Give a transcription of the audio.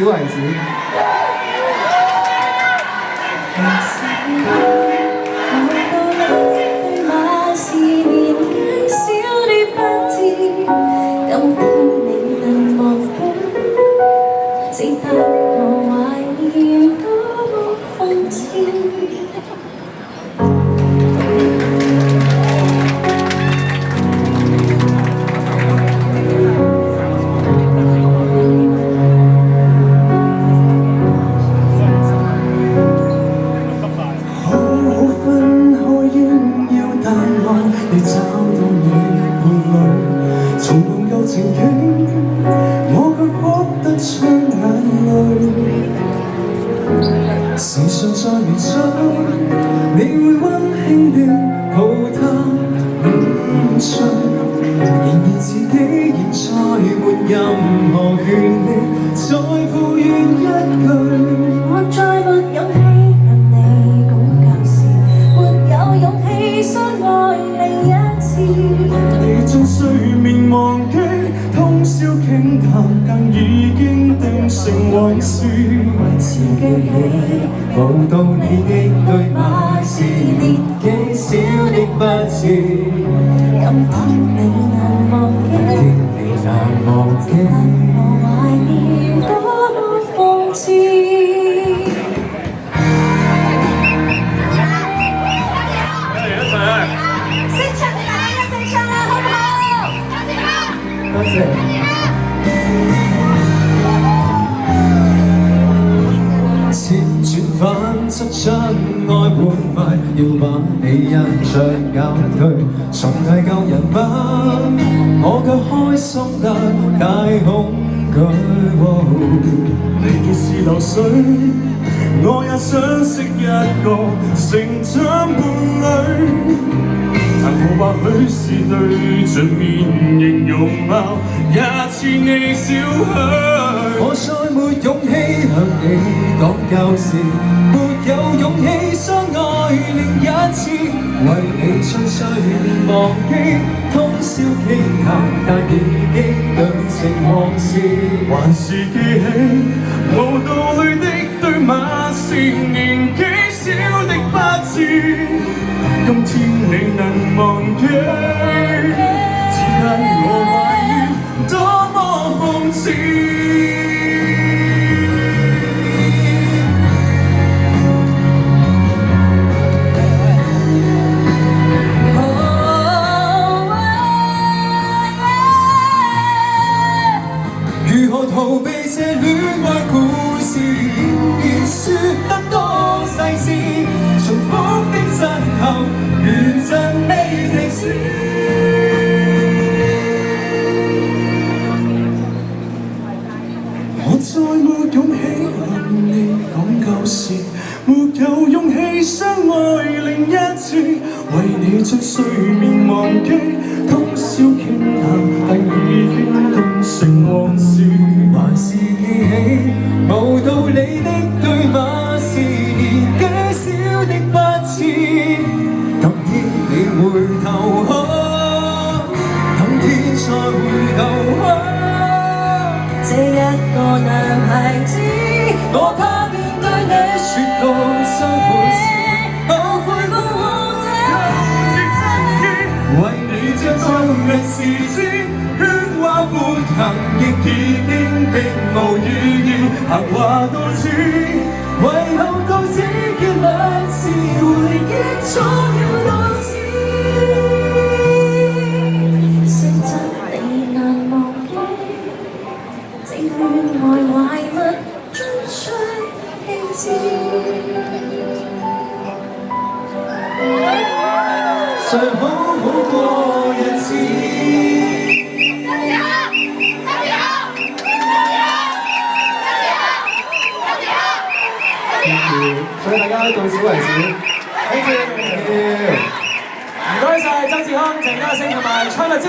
此為止。時常在面上，你會溫馨地抱他午睡，然而自己現在沒任何權利再抱怨一句，我再沒勇氣向你講舊事，沒有勇氣相愛另一次。你將睡眠忘記，通宵傾談，但已經定成往事。還是記起無道理的對罵是年紀小的不智，今天你難忘記，但我懷念多麼諷刺。識唱嘅大家一齊唱啦，好唔好？多謝。輾轉反側真愛活埋，要把你印象校對，重提舊人物，我卻開心得大恐懼。你既是流水，我也想識一個成長伴侶。但我或許是對着面形容貌，也似你少許。我再沒勇氣向你講舊事，沒有勇氣相愛另一次，為你將睡眠忘記，通宵傾談，但已經釀成往事。還是記起無道理的對罵是年紀小的不智，今天你能忘記，只因我懷念多麼諷刺。如何逃避這戀愛故事？仍然說得多細緻，重複的震撼，原陣未停止。我再沒勇氣向你講舊事，沒有勇氣相愛另一次，為你將睡眠忘記，通宵傾談，但已經定成往事。還是記起無道理的對罵是年紀小的不智，今天你回頭看，今天才回頭看。這一個男孩子，我怕面對你説到傷害時，後悔過往舊情真意，為你將昨日事知，喧嘩歡騰亦已經並無意義，閒話到此，為後到此結論是回憶總要到此。雖則你難忘記，這戀愛壞物終須棄置。最好好過日子。所以大家到此為止。Thank you，唔該晒曾志康、鄭嘉誠同埋蔡律之。